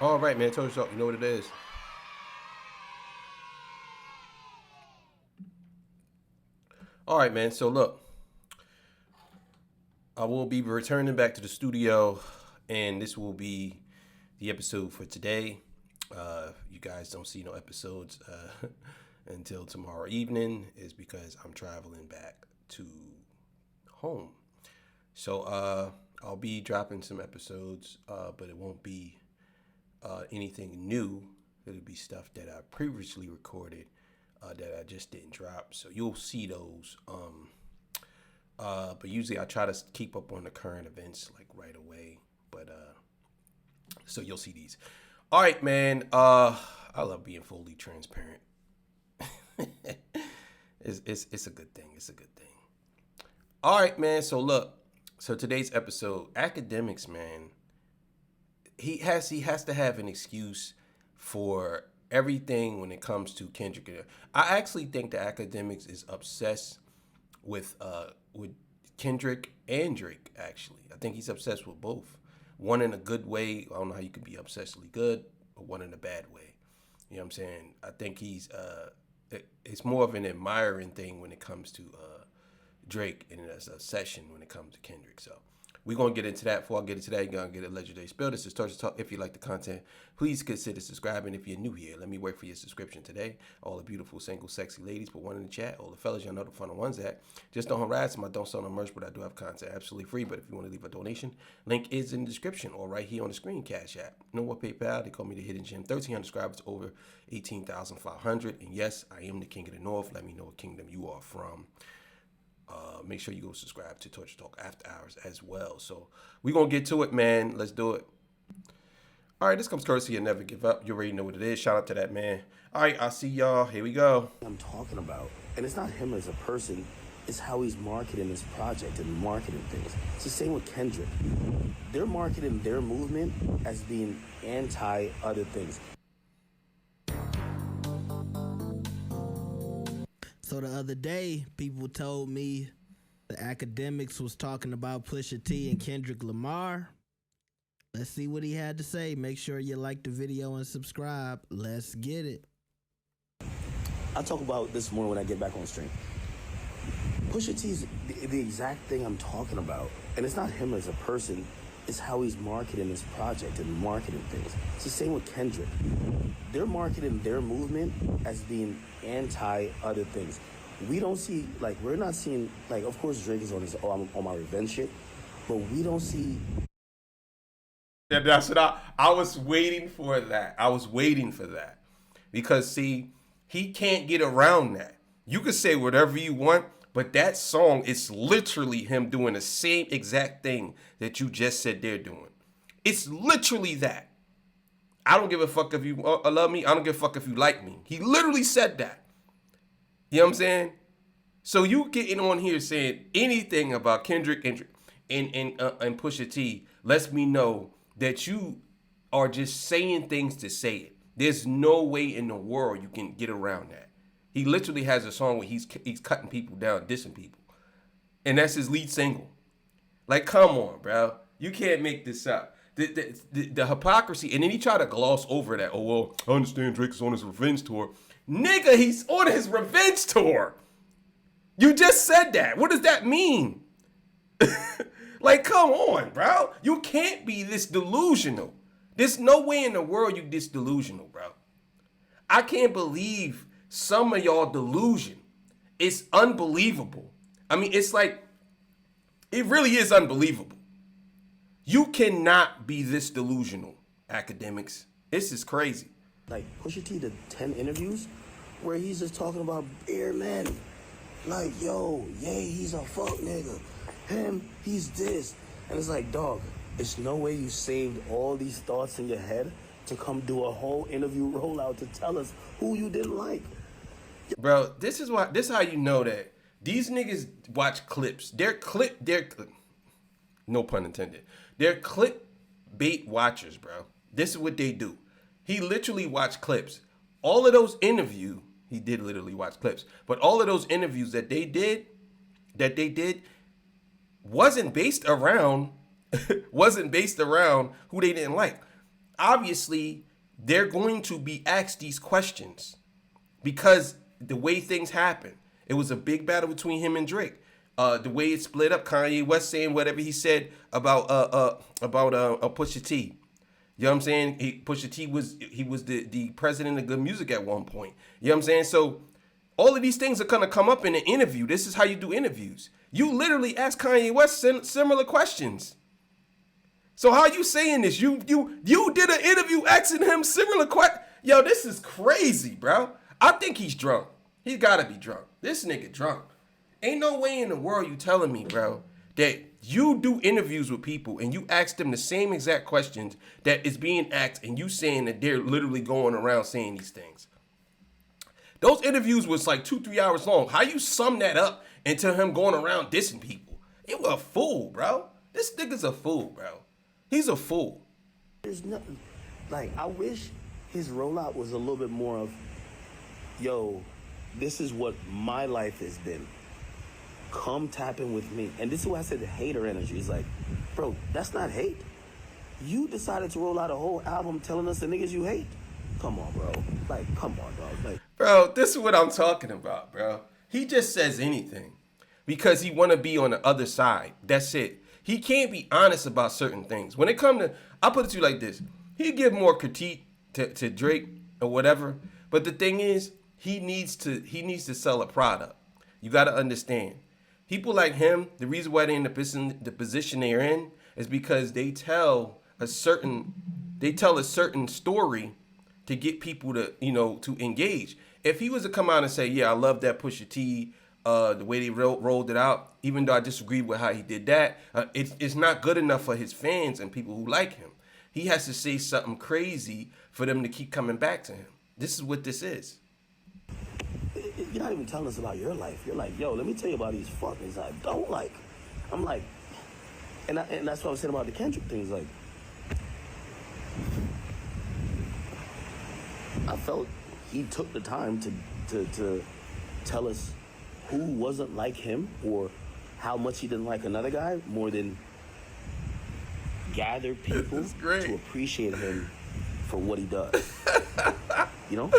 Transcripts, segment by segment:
All right, man. Told you so. You know what it is. All right, man. So look, I will be returning back to the studio, and this will be the episode for today. You guys don't see no episodes until tomorrow evening, is because I'm traveling back to home. So I'll be dropping some episodes, but it won't be anything new. It'll be stuff that I previously recorded that I just didn't drop. So you'll see those. But usually I try to keep up on the current events like right away. But so you'll see these. All right, man. I love being fully transparent. It's a good thing. It's a good thing. All right, man. So look. So today's episode, academics, man. He has to have an excuse for everything when it comes to Kendrick. I actually think the academics is obsessed with Kendrick and Drake. Actually, I think he's obsessed with both. One in a good way. I don't know how you could be obsessively good, but one in a bad way. You know what I'm saying? I think it's more of an admiring thing when it comes to Drake, and it's a session when it comes to Kendrick. So we're going to get into that. Before I get into that, you're going to get a legendary spill. This is Torture Talk. If you like the content, please consider subscribing. If you're new here, let me wait for your subscription today. All the beautiful, single, sexy ladies, put one in the chat. All the fellas, y'all know the fun ones at. Just don't harass them. I don't sell no merch, but I do have content absolutely free. But if you want to leave a donation, link is in the description or right here on the screen, Cash App. No more PayPal. They call me the Hidden Gem. 1,300 subscribers, over 18,500. And yes, I am the King of the North. Let me know what kingdom you are from. Make sure you go subscribe to Torture Talk After Hours as well. So we're going to get to it, man. Let's do it. All right, this comes courtesy of Never Give Up. You already know what it is. Shout out to that man. All right, I'll see y'all. Here we go. I'm talking about. And it's not him as a person, it's how he's marketing his project and marketing things. It's the same with Kendrick. They're marketing their movement as being anti other things. So the other day, people told me the academics was talking about Pusha T and Kendrick Lamar. Let's see what he had to say. Make sure you like the video and subscribe. Let's get it. I'll talk about this more when I get back on stream. Pusha T's the exact thing I'm talking about. And it's not him as a person, it's how he's marketing his project and marketing things. It's the same with Kendrick. They're marketing their movement as being anti other things. We don't see, like, we're not seeing, like, of course Drake is on his, I'm on my revenge shit, but we don't see. Yeah, that's what I was waiting for that. I was waiting for that. Because, see, he can't get around that. You can say whatever you want, but that song is literally him doing the same exact thing that you just said they're doing. It's literally that. I don't give a fuck if you love me. I don't give a fuck if you like me. He literally said that. You know what I'm saying? So you getting on here saying anything about Kendrick and Pusha T lets me know that you are just saying things to say it. There's no way in the world you can get around that. He literally has a song where he's cutting people down, dissing people. And that's his lead single. Like, come on, bro. You can't make this up. The hypocrisy, and then he tried to gloss over that. Oh, well, I understand Drake is on his revenge tour. Nigga, he's on his revenge tour. You just said that. What does that mean? Like, come on, bro. You can't be this delusional. There's no way in the world you this delusional, bro. I can't believe some of y'all delusion. It's unbelievable. I mean, it's like, it really is unbelievable. You cannot be this delusional, academics. This is crazy. Like, Pusha T did 10 interviews where he's just talking about bare men. Like, yo, yay, he's a fuck nigga. Him, he's this. And it's like, dog, there's no way you saved all these thoughts in your head to come do a whole interview rollout to tell us who you didn't like. Bro, this is how you know that these niggas watch clips. They're no pun intended. They're clickbait watchers, bro. This is what they do. He literally watched clips. All of those interviews, he did literally watch clips, but all of those interviews that they did wasn't based around who they didn't like. obviously they're going to be asked these questions because the way things happen. It was a big battle between him and Drake. The way it split up, Kanye West saying whatever he said about Pusha T. You know what I'm saying? Pusha T was the president of good music at one point. You know what I'm saying? So all of these things are gonna come up in an interview. This is how you do interviews. You literally ask Kanye West similar questions. So how are you saying this? You did an interview asking him similar questions. Yo, this is crazy, bro. I think he's drunk. He's gotta be drunk. This nigga drunk. Ain't no way in the world you telling me, bro, that you do interviews with people and you ask them the same exact questions that is being asked and you saying that they're literally going around saying these things. Those interviews was like 2-3 hours long. How you sum that up into him going around dissing people? You a fool, bro. This nigga's a fool, bro. He's a fool. There's nothing, like, I wish his rollout was a little bit more of, yo, this is what my life has been. Come tap in with me. And this is why I said the hater energy. It's like, bro, that's not hate. You decided to roll out a whole album telling us the niggas you hate. Come on, bro. Like, come on, dog. Like, bro, this is what I'm talking about, bro. He just says anything because he want to be on the other side. That's it. He can't be honest about certain things. When it come to, I'll put it to you like this. He give more critique to Drake or whatever. But the thing is, he needs to sell a product. You got to understand. People like him, the reason why they're in the position they're in is because they tell a certain story to get people to, to engage. If he was to come out and say, yeah, I love that Pusha T, the way they rolled it out, even though I disagree with how he did that, it's not good enough for his fans and people who like him. He has to say something crazy for them to keep coming back to him. This is what this is. you're not even telling us about your life. You're like, yo, let me tell you about these fuckers I don't like. I'm like, and that's what I was saying about the Kendrick things. Like, I felt he took the time to tell us who wasn't like him or how much he didn't like another guy more than gather people to appreciate him for what he does. You know?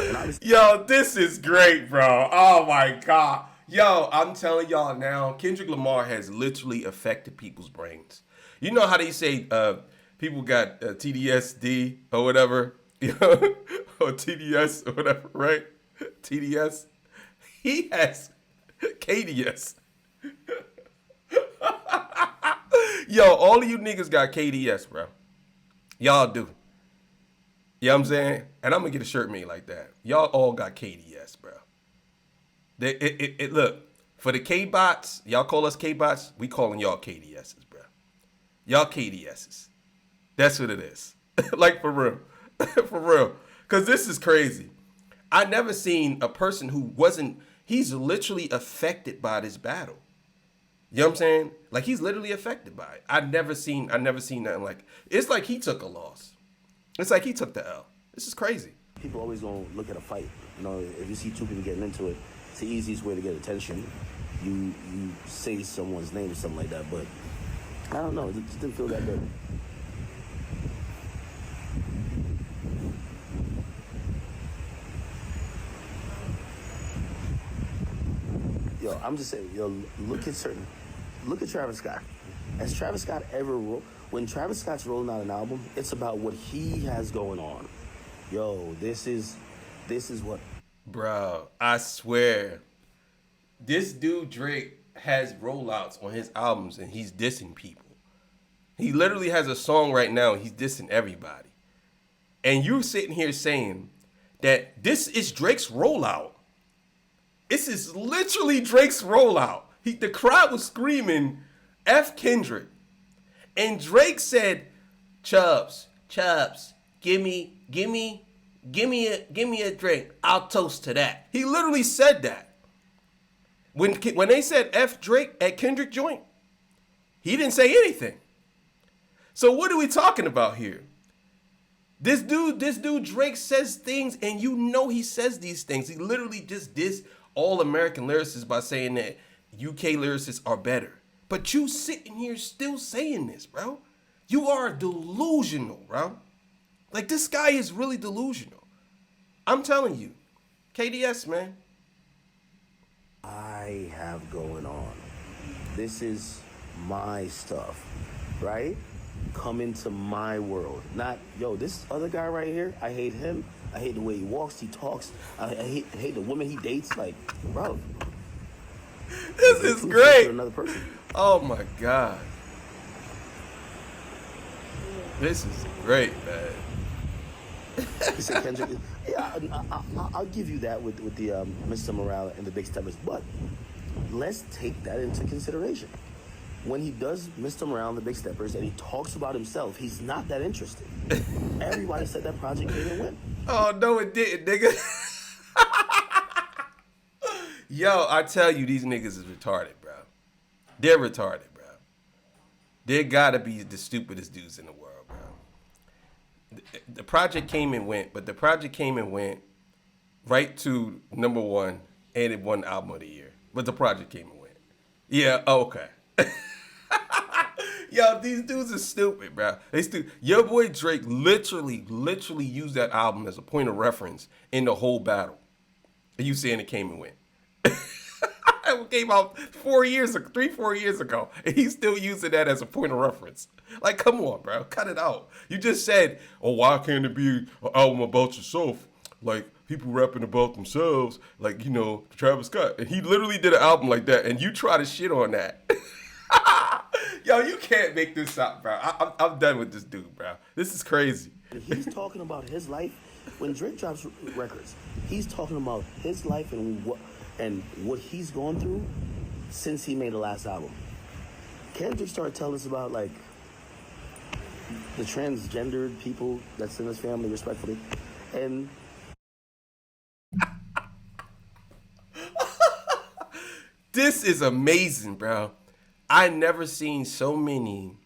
Yo, this is great, bro. Oh my God. Yo, I'm telling y'all now, Kendrick Lamar has literally affected people's brains. You know how they say people got TDSD or whatever, you know, or TDS or whatever, right? TDS. He has KDS. Yo, all of you niggas got KDS, bro. Y'all do. You know what I'm saying? And I'm going to get a shirt made like that. Y'all all got KDS, bro. Look, for the K-bots, y'all call us K-bots, we calling y'all KDSs, bro. Y'all KDSs. That's what it is. Like, for real. For real. Because this is crazy. I never seen a person who wasn't, he's literally affected by this battle. You know what I'm saying? Like, he's literally affected by it. I've never seen nothing like it. It's like he took a loss. It's like he took the L. This is crazy. People always gonna look at a fight. You know, if you see two people getting into it, it's the easiest way to get attention. You say someone's name or something like that, but I don't know. It just didn't feel that good. Yo, I'm just saying, yo, look at Travis Scott. Has Travis Scott ever when Travis Scott's rolling out an album, it's about what he has going on. Yo, this is what. Bro, I swear, this dude Drake has rollouts on his albums and he's dissing people. He literally has a song right now and he's dissing everybody. And you're sitting here saying that this is Drake's rollout. This is literally Drake's rollout. The crowd was screaming, F Kendrick. And Drake said, Chubbs, give me a drink. I'll toast to that. He literally said that. When they said F Drake at Kendrick joint, he didn't say anything. So what are we talking about here? This dude Drake says things, and you know he says these things. He literally just dissed all American lyricists by saying that UK lyricists are better. But you sitting here still saying this, bro. You are delusional, bro. Like, this guy is really delusional. I'm telling you. KDS, man. I have going on. This is my stuff, right? Come into my world. Not, yo, this other guy right here, I hate him. I hate the way he walks, he talks. I hate the women he dates. Like, bro. This is great. Another person. Oh, my God. This is great, man. He said Kendrick. Yeah, I'll give you that with the Mr. Morale and the Big Steppers, but let's take that into consideration. When he does Mr. Morale and the Big Steppers and he talks about himself, he's not that interested. Everybody said that project didn't win. Oh, no, it didn't, nigga. Yo, I tell you, these niggas is retarded, bro. They're retarded, bro. They gotta be the stupidest dudes in the world, bro. The project came and went, but the project came and went right to number one, and it won album of the year. But the project came and went. Yeah, okay. Yo, these dudes are stupid, bro. Your boy Drake literally used that album as a point of reference in the whole battle. And you saying it came and went. It came out 4 years ago, 4 years ago, and he's still using that as a point of reference. Like, come on, bro, cut it out. You just said, oh, why can't it be an album about yourself? Like, people rapping about themselves, like, you know, Travis Scott. And he literally did an album like that, and you try to shit on that. Yo, you can't make this up, bro. I'm done with this dude, bro. This is crazy. He's talking about his life. When Drake drops records, he's talking about his life and what he's gone through since he made the last album. Kendrick started telling us about, like, the transgendered people that's in his family, respectfully, and this is amazing, bro. I never seen so many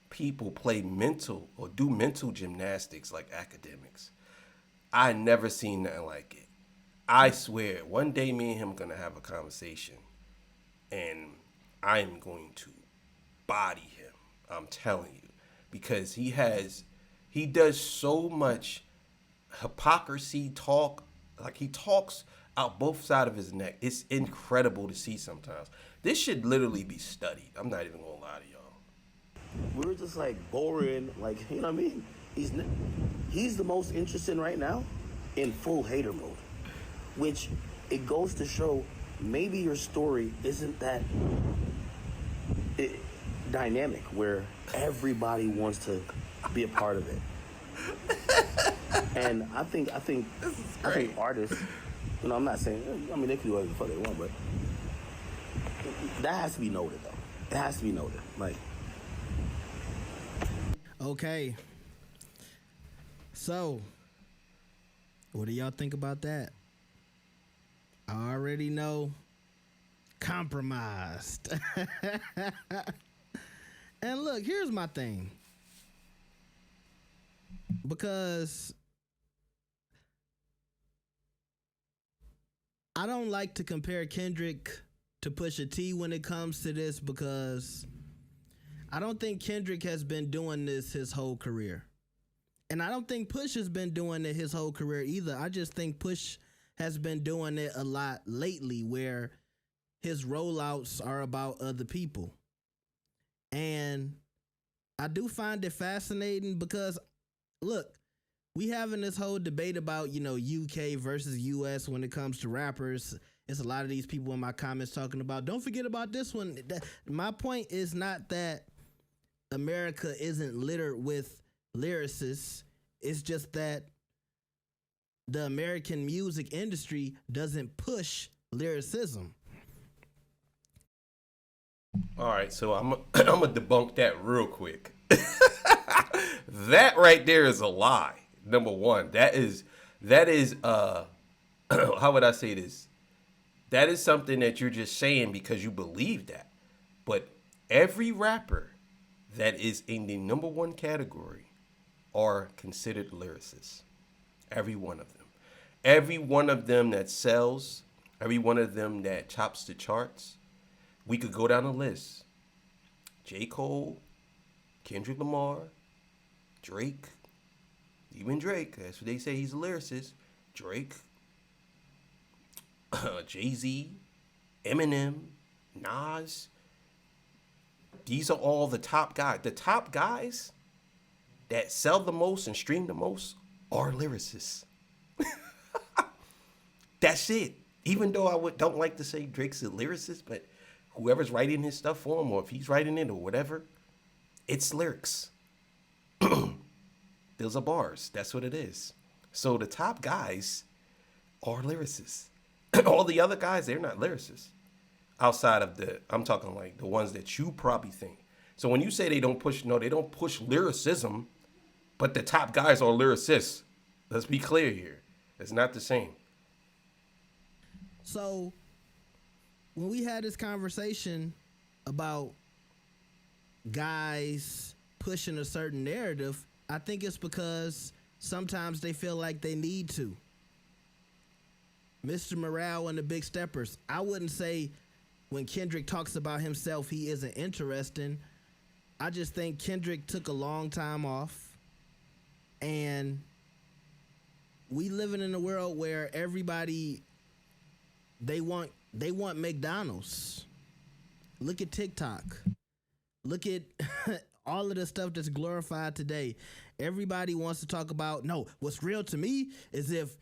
people play mental or do mental gymnastics like academics. I never seen nothing like it. I swear, one day me and him are gonna have a conversation, and I am going to body him. I'm telling you, because he does so much hypocrisy talk. Like, he talks out both sides of his neck. It's incredible to see sometimes. This should literally be studied. I'm not even gonna lie to y'all. we were just like boring, like, you know what I mean? He's the most interesting right now in full hater mode, which it goes to show maybe your story isn't that dynamic where everybody wants to be a part of it. And I think artists, you know, I'm not saying, I mean, they can do whatever the fuck they want, but that has to be noted, though. It has to be noted. Like, Okay. So, what do y'all think about that? I already know. Compromised. And look, here's my thing. Because I don't like to compare Kendrick to Pusha T when it comes to this, because I don't think Kendrick has been doing this his whole career. And I don't think Push has been doing it his whole career either. I just think Push has been doing it a lot lately, where his rollouts are about other people. And I do find it fascinating because, look, we having this whole debate about, you know, UK versus US when it comes to rappers. It's a lot of these people in my comments talking about, don't forget about this one. My point is not that America isn't littered with lyricists. It's just that the American music industry doesn't push lyricism. All right, so I'm gonna debunk that real quick. That right there is a lie. Number one, that is how would I say this? That is something that you're just saying because you believe that. But every rapper that is in the number one category are considered lyricists. Every one of them. Every one of them that sells, every one of them that tops the charts. We could go down the list. J. Cole, Kendrick Lamar, Drake, even Drake, that's what they say, he's a lyricist. Drake, Jay-Z, Eminem, Nas. These are all the top guys. The top guys that sell the most and stream the most are lyricists. That's it. Even though don't like to say Drake's a lyricist, but whoever's writing his stuff for him, or if he's writing it or whatever, it's lyrics. Those are bars. That's what it is. So the top guys are lyricists. All the other guys, they're not lyricists. Outside of I'm talking like the ones that you probably think. So when you say they don't push lyricism, but the top guys are lyricists. Let's be clear here. It's not the same. So when we had this conversation about guys pushing a certain narrative, I think it's because sometimes they feel like they need to. Mr. Morale and the Big Steppers, I wouldn't say when Kendrick talks about himself he isn't interesting. I just think Kendrick took a long time off, and we living in a world where everybody they want McDonald's. Look at TikTok. Look at all of the stuff that's glorified today. Everybody wants to talk about, no, what's real to me is if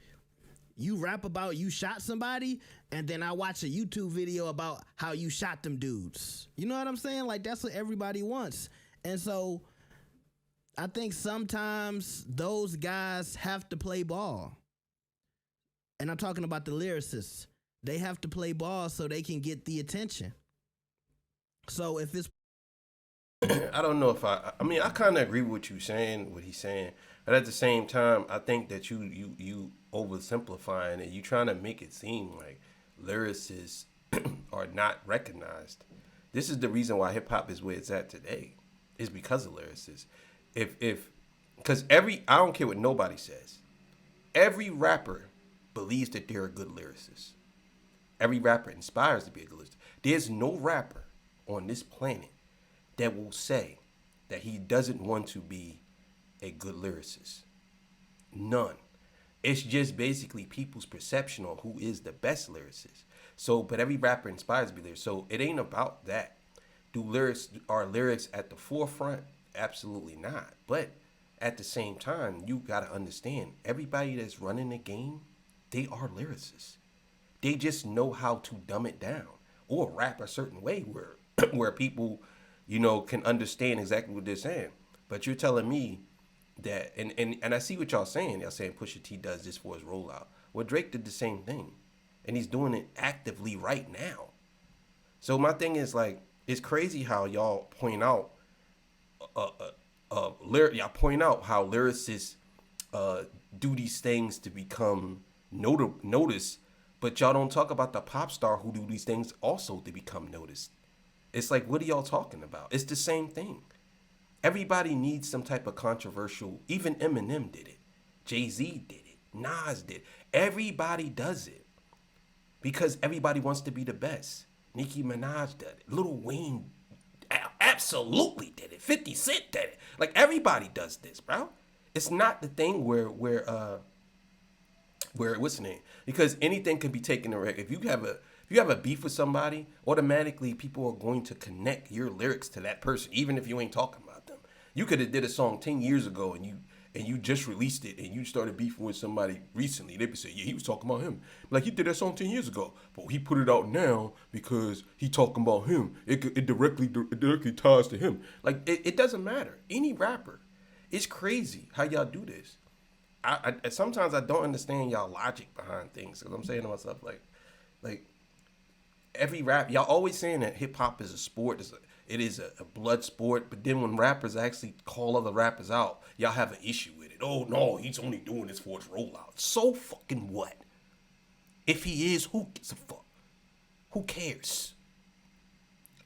you rap about you shot somebody and then I watch a YouTube video about how you shot them dudes. You know what I'm saying? Like, that's what everybody wants. And so I think sometimes those guys have to play ball. And I'm talking about the lyricists. They have to play ball so they can get the attention. So if it's I don't know if I mean, I kind of agree with what he's saying, but at the same time, I think that you oversimplifying it. You trying to make it seem like lyricists are not recognized. This is the reason why hip hop is where it's at today. It's because of lyricists. Because I don't care what nobody says. Every rapper believes that they're a good lyricist. Every rapper inspires to be a good lyricist. There's no rapper on this planet that will say that he doesn't want to be a good lyricist. None. It's just basically people's perception on who is the best lyricist. So, but every rapper inspires to be there. So it ain't about that. Are lyrics at the forefront? Absolutely not. But at the same time, you gotta understand, everybody that's running the game, they are lyricists. They just know how to dumb it down or rap a certain way where where people, can understand exactly what they're saying. But you're telling me that, and I see what y'all saying. Y'all saying Pusha T does this for his rollout. Well, Drake did the same thing, and he's doing it actively right now. So my thing is, like, it's crazy how y'all point out, y'all point out how lyricists do these things to become noticed, but y'all don't talk about the pop star who do these things also to become noticed. It's like, what are y'all talking about? It's the same thing. Everybody needs some type of controversial. Even Eminem did it. Jay-Z did it. Nas did. Everybody does it because everybody wants to be the best. Nicki Minaj did it. Lil Wayne absolutely did it. 50 Cent did it. Like, everybody does this, bro. It's not the thing where what's the name? Because anything can be taken direct. If you have a beef with somebody, automatically people are going to connect your lyrics to that person, even if you ain't talking about them. You could have did a song 10 years ago and you just released it and you started beefing with somebody recently. They would say, yeah, he was talking about him. Like, he did that song 10 years ago, but he put it out now because he talking about him. It directly ties to him. Like, it doesn't matter. Any rapper. It's crazy how y'all do this. I sometimes I don't understand y'all logic behind things. Because I'm saying to myself, like every rap, y'all always saying that hip hop is a sport. It is a blood sport. But then when rappers actually call other rappers out, y'all have an issue with it. Oh no, he's only doing this for his rollout. So fucking what? If he is, who gives a fuck? Who cares?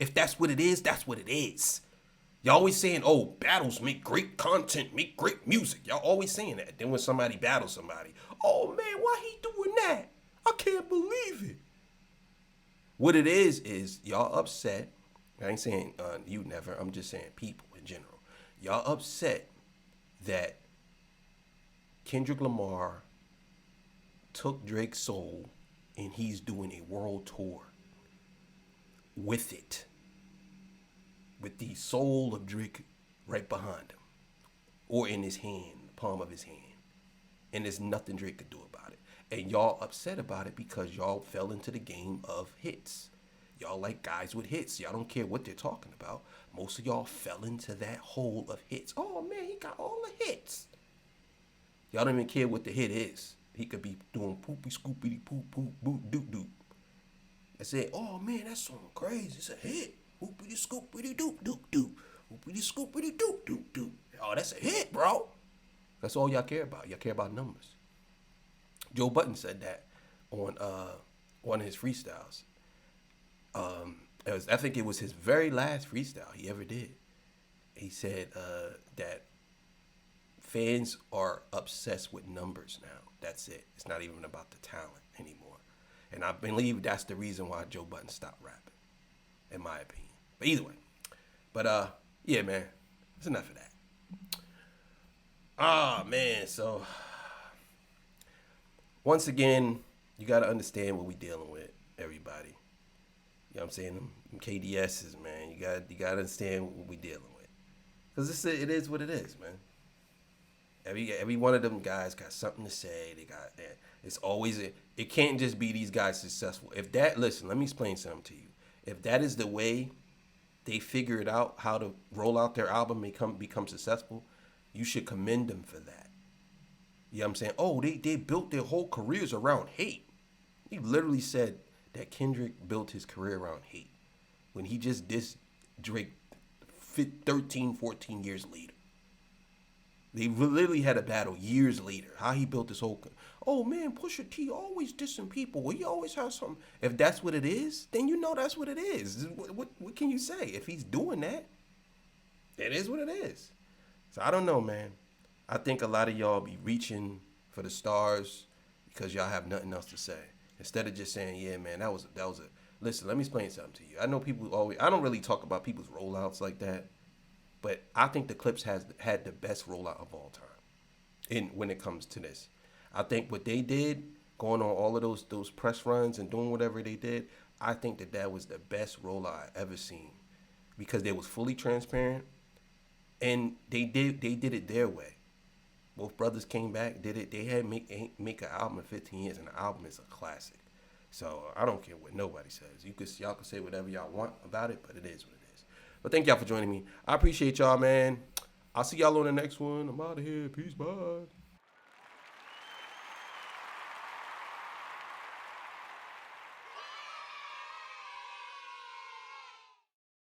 If that's what it is, that's what it is. Y'all always saying, oh, battles make great content, make great music. Y'all always saying that. Then when somebody battles somebody, oh man, why he doing that? I can't believe it. What it is y'all upset. I ain't saying you never. I'm just saying people in general. Y'all upset that Kendrick Lamar took Drake's soul and he's doing a world tour with it. With the soul of Drake right behind him. Or in his hand, the palm of his hand. And there's nothing Drake could do about it. And y'all upset about it because y'all fell into the game of hits. Y'all like guys with hits. Y'all don't care what they're talking about. Most of y'all fell into that hole of hits. Oh man, he got all the hits. Y'all don't even care what the hit is. He could be doing poopy scoopity poop poop boop doop doop. I said, oh man, that song crazy. It's a hit. Poopity scoopity doop doop doop. Poopity scoopity doop doop doop. Oh, that's a hit, bro. That's all y'all care about. Y'all care about numbers. Joe Budden said that on one of his freestyles. I think it was his very last freestyle he ever did. He said that fans are obsessed with numbers now. That's it. It's not even about the talent anymore. And I believe that's the reason why Joe Budden stopped rapping, in my opinion. But either way. But yeah, man, that's enough of that. Man, so once again, you got to understand what we dealing with, everybody. You know what I'm saying? Them KDSs, man. You got to understand what we dealing with. Because it is what it is, man. Every one of them guys got something to say. They got that. It's always it can't just be these guys successful. Listen, let me explain something to you. If that is the way they figure it out, how to roll out their album and become successful, you should commend them for that. You know what I'm saying? Oh, they built their whole careers around hate. He literally said that Kendrick built his career around hate when he just dissed Drake 13, 14 years later. They literally had a battle years later. How he built this whole... Oh, man, Pusha T always dissing people. Well, he always has something. If that's what it is, then you know that's what it is. What can you say? If he's doing that, it is what it is. So I don't know, man. I think a lot of y'all be reaching for the stars because y'all have nothing else to say. Instead of just saying, yeah, man, that was a... Listen, let me explain something to you. I know people always... I don't really talk about people's rollouts like that. But I think the Clips had the best rollout of all time when it comes to this. I think what they did, going on all of those press runs and doing whatever they did, I think that was the best rollout I ever seen. Because they was fully transparent and they did it their way. Both brothers came back, did it. They had make an album in 15 years and the album is a classic. So I don't care what nobody says. Y'all can say whatever y'all want about it, but it is what it is. But thank y'all for joining me. I appreciate y'all, man. I'll see y'all on the next one. I'm out of here. Peace, bye.